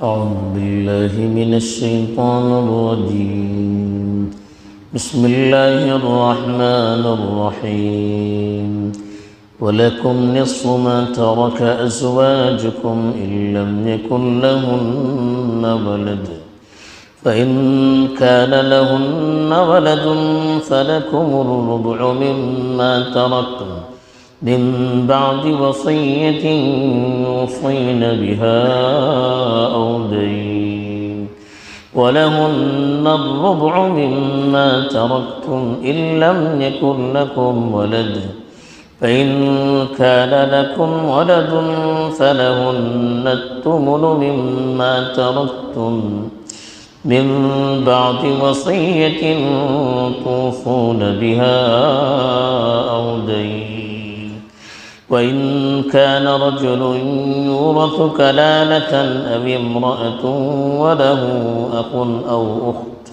أعوذ بالله من الشيطان الرجيم. بسم الله الرحمن الرحيم. ولكم نصف ما ترك أزواجكم إن لم يكن لهن ولد، فإن كان لهن ولد فلكم الربع مما تركتم من بعد وصية يوصين بها أو دين، ولهن الربع مما تركتم إن لم يكن لكم ولد، فإن كان لكم ولد فلهن الثمن مما تركتم من بعد وصية توصون بها أو دين، وإن كان رجل يورث كلالة أو امرأة وله أخ أو أخت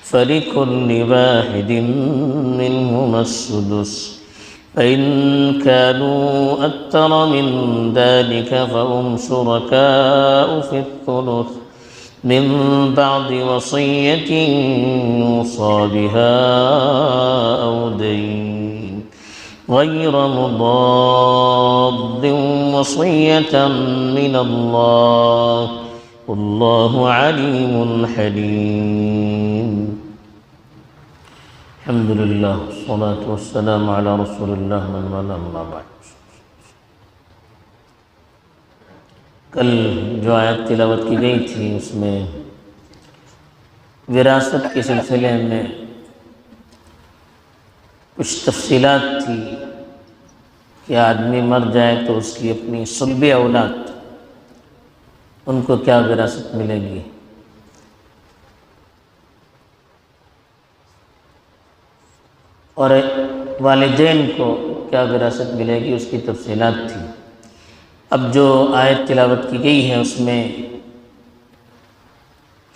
فلكل واحد منهما السدس، فإن كانوا أكثر من ذلك فهم شركاء في الثلث من بعد وصية يوصى بها أو دين غير مضاد وصية من الله والله عليم حليم. الحمد لله والصلاة والسلام على رسول الله من والاه، أما بعد. کل جو آیت تلاوت کی گئی تھی اس میں وراثت کے سلسلے میں کچھ تفصیلات تھی کہ آدمی مر جائے تو اس کی اپنی صلبی اولاد ان کو کیا وراثت ملے گی، اور والدین کو کیا وراثت ملے گی، اس کی تفصیلات تھی. اب جو آیت تلاوت کی گئی ہے اس میں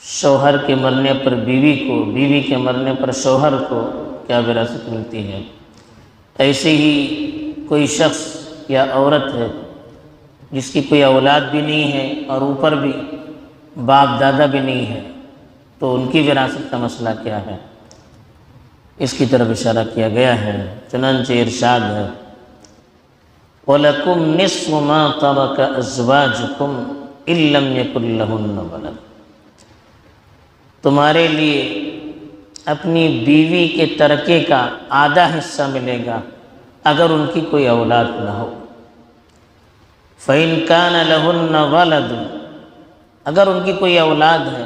شوہر کے مرنے پر بیوی کو، بیوی کے مرنے پر شوہر کو کیا وراثت ملتی ہے. ایسے ہی کوئی شخص یا عورت ہے جس کی کوئی اولاد بھی نہیں ہے اور اوپر بھی باپ دادا بھی نہیں ہے، تو ان کی وراثت کا مسئلہ کیا ہے، اس کی طرف اشارہ کیا گیا ہے. چنانچہ ارشاد ہے وَلَكُمْ نِصْفُ مَا تَرَكَ أَزْوَاجُكُمْ إِن لَّمْ يَكُن لَّهُنَّ وَلَدٌ، تمہارے لیے اپنی بیوی کے ترکے کا آدھا حصہ ملے گا اگر ان کی کوئی اولاد نہ ہو. فَإِن كَانَ لَهُنَّ وَلَدٌ، اگر ان کی کوئی اولاد ہے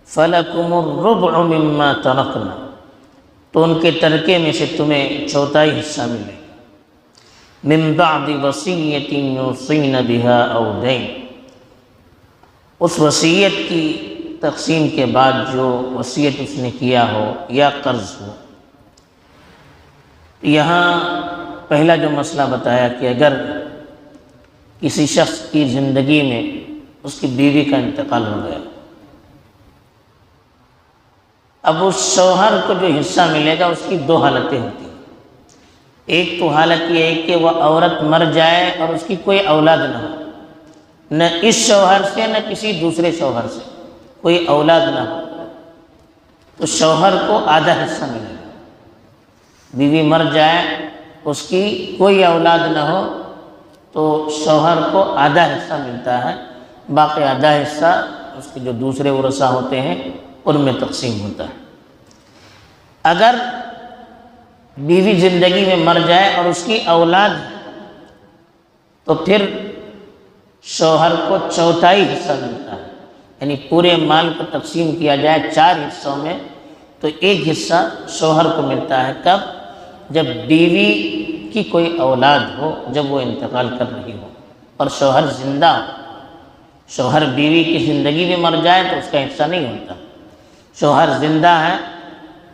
فَلَكُمُ الرُّبُعُ مِمَّا تَرَكْنَ، تو ان کے ترکے میں سے تمہیں چوتھائی حصہ ملے گا. من بعد وصیت یوصین بها او دین، اس وصیت کی تقسیم کے بعد جو وصیت اس نے کیا ہو یا قرض ہو. یہاں پہلا جو مسئلہ بتایا کہ اگر کسی شخص کی زندگی میں اس کی بیوی کا انتقال ہو گیا، اب اس شوہر کو جو حصہ ملے گا اس کی دو حالتیں ہوتی ہیں. ایک تو حالت یہ ہے کہ وہ عورت مر جائے اور اس کی کوئی اولاد نہ ہو، نہ اس شوہر سے نہ کسی دوسرے شوہر سے کوئی اولاد نہ ہو، تو شوہر کو آدھا حصہ ملے گا. بیوی مر جائے اس کی کوئی اولاد نہ ہو تو شوہر کو آدھا حصہ ملتا ہے، باقی آدھا حصہ اس کے جو دوسرے ورثاء ہوتے ہیں ان میں تقسیم ہوتا ہے. اگر بیوی زندگی میں مر جائے اور اس کی اولاد ہے تو پھر شوہر کو چوتھائی حصہ ملتا ہے، یعنی پورے مال کو تقسیم کیا جائے 4 حصوں میں تو ایک حصہ شوہر کو ملتا ہے. کب؟ جب بیوی کی کوئی اولاد ہو، جب وہ انتقال کر رہی ہو اور شوہر زندہ ہو. شوہر بیوی کی زندگی میں مر جائے تو اس کا حصہ نہیں ہوتا. شوہر زندہ ہے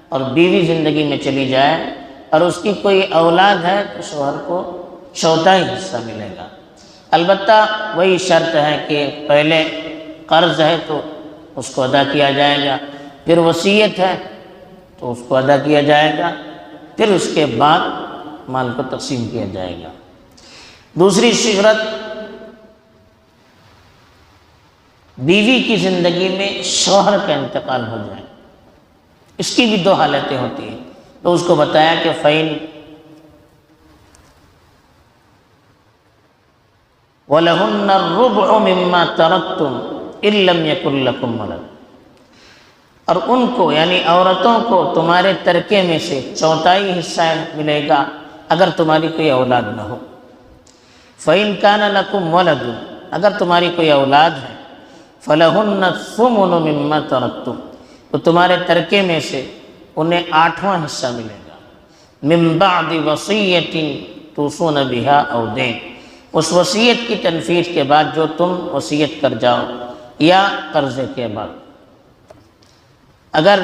اور بیوی زندگی میں چلی جائے اور اس کی کوئی اولاد ہے تو شوہر کو چوتھائی حصہ ملے گا. البتہ وہی شرط ہے کہ پہلے قرض ہے تو اس کو ادا کیا جائے گا، پھر وصیت ہے تو اس کو ادا کیا جائے گا، پھر اس کے بعد مال کو تقسیم کیا جائے گا. دوسری شرط بیوی کی زندگی میں شوہر کا انتقال ہو جائے، اس کی بھی دو حالتیں ہوتی ہیں، تو اس کو بتایا کہ فَإِن وَلَهُنَّ الرُّبُعُ مِمَّا تَرَكْتُمْ إِن لَّمْ يَكُن لَّكُمْ وَلَدٌ، اور ان کو یعنی عورتوں کو تمہارے ترکے میں سے چوتھائی حصہ ملے گا اگر تمہاری کوئی اولاد نہ ہو۔ فَإِن كَانَ لَكُمْ وَلَدٌ، اگر تمہاری کوئی اولاد ہے، فَلَهُنَّ الثُّمُنُ مِمَّا تَرَكْتُمْ، تو تمہارے ترکے میں سے انہیں 8واں حصہ ملے گا، مِن بَعْدِ وَصِيَّةٍ تُوصُونَ بِهَا أَوْ دَيْنٍ، اس وصیت کی تنفیذ کے بعد جو تم وصیت کر جاؤ یا قرضے کے بعد۔ اگر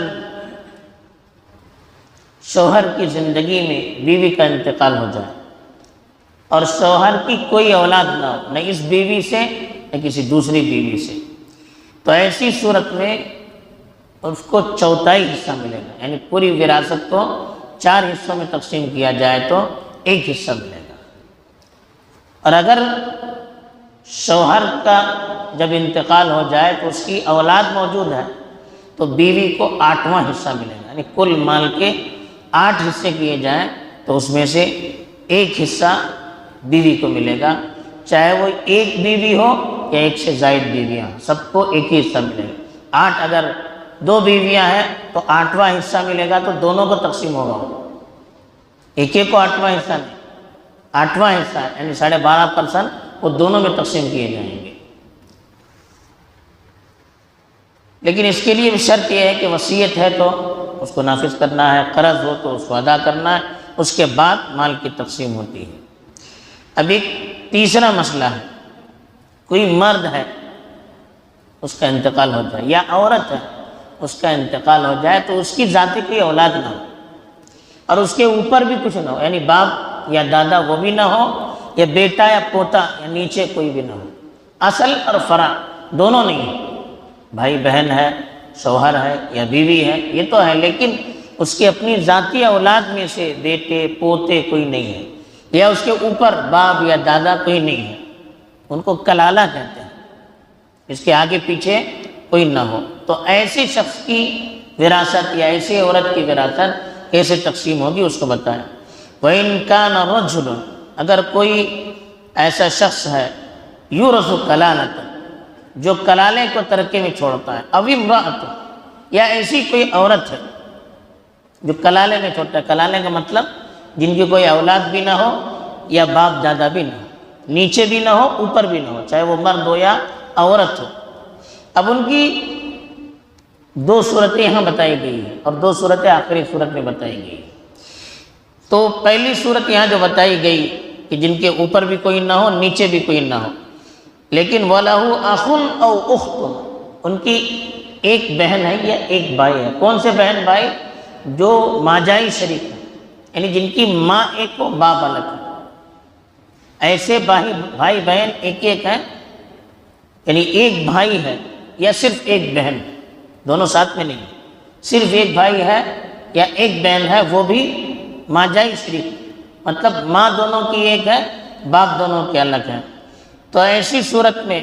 شوہر کی زندگی میں بیوی کا انتقال ہو جائے اور شوہر کی کوئی اولاد نہ ہو، نہ اس بیوی سے نہ کسی دوسری بیوی سے، تو ایسی صورت میں اس کو چوتھائی حصہ ملے گا، یعنی پوری وراثت کو 4 حصوں میں تقسیم کیا جائے تو 1 حصہ ملے گا۔ اور اگر شوہر کا جب انتقال ہو جائے تو اس کی اولاد موجود ہے تو بیوی کو 8واں حصہ ملے گا، یعنی کل مال کے 8 حصے کیے جائیں تو اس میں سے 1 حصہ بیوی کو ملے گا، چاہے وہ ایک بیوی ہو یا 1 سے زائد بیویاں، سب کو 1 ہی حصہ ملے گا۔ 8 اگر 2 بیویاں ہیں تو 8واں حصہ ملے گا، تو دونوں کو تقسیم ہوگا، ایک کو 8واں حصہ نہیں، 8واں حصہ یعنی 12.5% وہ دونوں میں تقسیم کیے جائیں گے۔ لیکن اس کے لیے بھی شرط یہ ہے کہ وصیت ہے تو اس کو نافذ کرنا ہے، قرض ہو تو اس کو ادا کرنا ہے، اس کے بعد مال کی تقسیم ہوتی ہے۔ اب ایک تیسرا مسئلہ ہے، کوئی مرد ہے اس کا انتقال ہو جائے یا عورت ہے اس کا انتقال ہو جائے تو اس کی ذاتی کوئی اولاد نہ ہو اور اس کے اوپر بھی کچھ نہ ہو، یعنی باپ یا دادا وہ بھی نہ ہو، یا بیٹا یا پوتا یا نیچے کوئی بھی نہ ہو، اصل اور فرع دونوں نہیں ہیں، بھائی بہن ہے، شوہر ہے یا بیوی ہے یہ تو ہے، لیکن اس کی اپنی ذاتی اولاد میں سے بیٹے پوتے کوئی نہیں ہے، یا اس کے اوپر باپ یا دادا کوئی نہیں ہے، ان کو کلالہ کہتے ہیں، اس کے آگے پیچھے کوئی نہ ہو، تو ایسے شخص کی وراثت یا ایسی عورت کی وراثت کیسے تقسیم ہوگی اس کو بتایا۔ وَإِن كَانَ رَجُلٌ، اگر کوئی ایسا شخص ہے یورث کلالۃ، جو کلالے کو ترکے میں چھوڑتا ہے، او امرأۃ، یا ایسی کوئی عورت ہے جو کلالے میں چھوڑتا ہے، کلالے کا مطلب جن کی کوئی اولاد بھی نہ ہو یا باپ دادا بھی نہ ہو، نیچے بھی نہ ہو اوپر بھی نہ ہو، چاہے وہ مرد ہو یا عورت ہو۔ اب ان کی 2 صورتیں یہاں بتائی گئی ہیں اور 2 صورتیں آخری صورت میں بتائی گئی ہیں۔ تو پہلی صورت یہاں جو بتائی گئی کہ جن کے اوپر بھی کوئی نہ ہو نیچے بھی کوئی نہ ہو، لیکن وَلَهُ أَخٌ أَوْ أُخْتٌ، ان کی ایک بہن ہے یا ایک بھائی ہے۔ کون سے بہن بھائی؟ جو ماجائی شریک ہیں، یعنی جن کی ماں ایک ہو باپ الگ ہے، ایسے بھائی بہن ایک ہیں، یعنی ایک بھائی ہے یا صرف ایک بہن ہے، دونوں ساتھ میں نہیں، صرف ایک بھائی ہے یا ایک بہن ہے، وہ بھی ماجائی شریک، مطلب ماں دونوں کی ایک ہے باپ دونوں کے الگ ہیں، تو ایسی صورت میں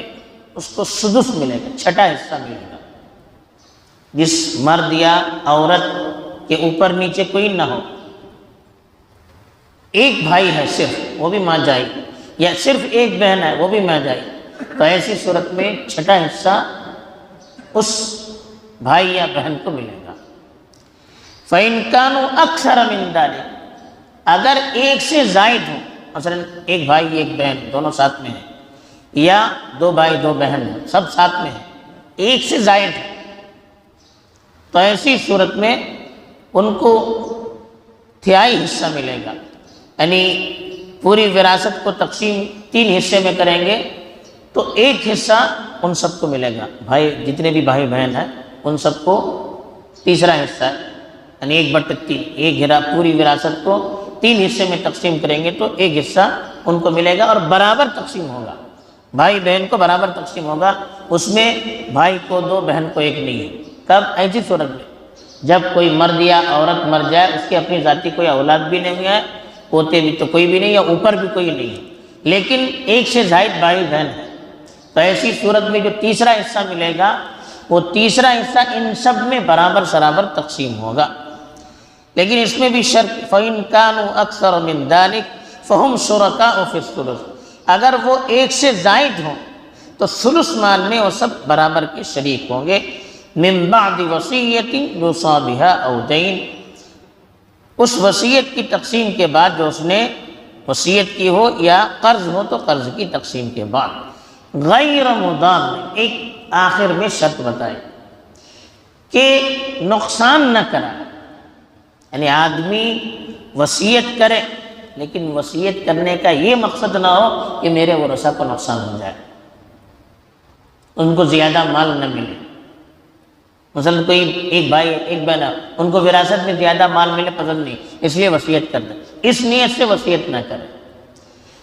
اس کو سدس ملے گا، 6واں حصہ ملے گا۔ جس مرد یا عورت کے اوپر نیچے کوئی نہ ہو، ایک بھائی ہے صرف وہ بھی ماجائی، یا صرف ایک بہن ہے وہ بھی ماجائی، تو ایسی صورت میں 6واں حصہ اس بھائی یا بہن کو ملے گا۔ فَإِن كَانُوا أَكْثَرَ مِن ذَلِكَ، اگر ایک سے زائد ہو، مثلا ایک بھائی ایک بہن دونوں ساتھ میں ہیں، یا 2 بھائی 2 بہن ہیں سب ساتھ میں ہیں، ایک سے زائد ہے، تو ایسی صورت میں ان کو 3 حصہ ملے گا، یعنی پوری وراثت کو تقسیم 3 حصے میں کریں گے تو 1 حصہ ان سب کو ملے گا، بھائی جتنے بھی بھائی بہن ہیں ان سب کو تیسرا حصہ ہے، یعنی 1/3، ایک گھرا پوری وراثت کو 3 حصے میں تقسیم کریں گے تو 1 حصہ ان کو ملے گا، اور برابر تقسیم ہوگا، بھائی بہن کو برابر تقسیم ہوگا، اس میں بھائی کو 2 بہن کو 1 نہیں ہے۔ کب؟ ایسی صورت میں جب کوئی مرد یا عورت مر جائے، اس کی اپنی ذاتی کوئی اولاد بھی نہیں ہے، پوتے بھی تو کوئی بھی نہیں، یا اوپر بھی کوئی نہیں ہے، لیکن 1 سے زائد بھائی بہن ہے، تو ایسی صورت میں جو تیسرا حصہ ملے گا وہ تیسرا حصہ ان سب میں برابر سرابر تقسیم ہوگا، لیکن اس میں بھی شرط فَإِن كَانُوا أَكْثَرَ مِن ذَلِكَ فَهُمْ شُرَكَاءُ فِي الثُّلُثِ، اگر وہ ایک سے زائد ہوں تو ثلث مال میں وہ سب برابر کے شریک ہوں گے، مِن بَعْدِ وَصِيَّةٍ يُوصَىٰ بِهَا أَوْ دَيْنٍ، اس وصیت کی تقسیم کے بعد جو اس نے وصیت کی ہو یا قرض ہو تو قرض کی تقسیم کے بعد، غیر مضار، ایک آخر میں شرط بتائی کہ نقصان نہ کرے، یعنی آدمی وصیت کرے لیکن وصیت کرنے کا یہ مقصد نہ ہو کہ میرے ورثہ کو نقصان ہو جائے، ان کو زیادہ مال نہ ملے۔ مثلا کوئی ایک بھائی ایک بہن ان کو وراثت میں زیادہ مال ملے پسند نہیں، اس لیے وصیت کر دیں، اس نیت سے وصیت نہ کرے۔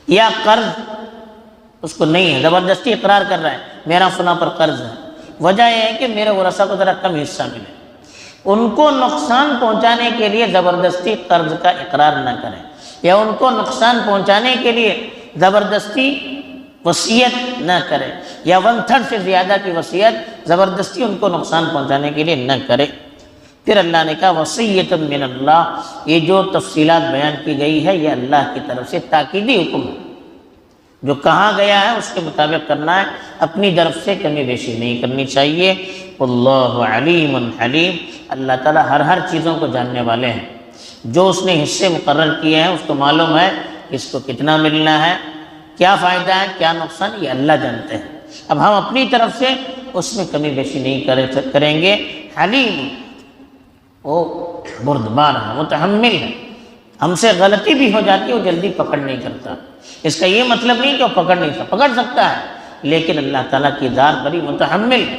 یا قرض اس کو نہیں ہے، زبردستی اقرار کر رہا ہے میرا فلاں پر قرض ہے، وجہ یہ ہے کہ میرے ورثہ کو ذرا کم حصہ ملے، ان کو نقصان پہنچانے کے لیے زبردستی قرض کا اقرار نہ کریں، یا ان کو نقصان پہنچانے کے لیے زبردستی وصیت نہ کرے، یا 1/3 سے زیادہ کی وصیت زبردستی ان کو نقصان پہنچانے کے لیے نہ کرے۔ پھر اللہ نے کہا وصیۃ من اللہ، یہ جو تفصیلات بیان کی گئی ہے یہ اللہ کی طرف سے تاکیدی حکم ہے، جو کہا گیا ہے اس کے مطابق کرنا ہے، اپنی طرف سے کمی بیشی نہیں کرنی چاہیے۔ واللہ علیم حلیم، اللہ تعالیٰ ہر چیزوں کو جاننے والے ہیں، جو اس نے حصے مقرر کیے ہیں اس کو معلوم ہے اس کو کتنا ملنا ہے، کیا فائدہ ہے کیا نقصان، یہ اللہ جانتے ہیں۔ اب ہم اپنی طرف سے اس میں کمی بیشی نہیں کریں گے۔ حلیم، وہ بردبار ہے، متحمل ہے، ہم سے غلطی بھی ہو جاتی ہے وہ جلدی پکڑ نہیں کرتا، اس کا یہ مطلب نہیں کہ وہ پکڑ سکتا ہے، لیکن اللہ تعالیٰ کی ذات بڑی متحمل ہے،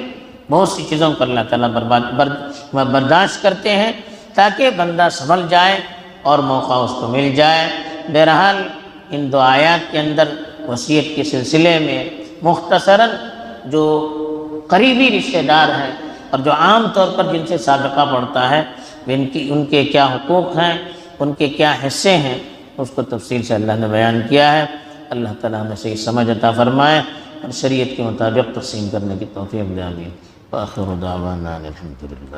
بہت سی چیزوں کو اللہ تعالیٰ برداشت کرتے ہیں تاکہ بندہ سنبھل جائے اور موقع اس کو مل جائے۔ بہرحال ان دو آیات کے اندر وصیت کے سلسلے میں مختصراً جو قریبی رشتہ دار ہیں اور جو عام طور پر جن سے سابقہ پڑتا ہے ان کے کیا حقوق ہیں، ان کے کیا حصے ہیں، اس کو تفصیل سے اللہ نے بیان کیا ہے۔ اللہ تعالیٰ ہمیں صحیح سمجھ عطا فرمائے اور شریعت کے مطابق تقسیم کرنے کی توفیق دے، آمین۔ وآخر دعوانا الحمدللہ۔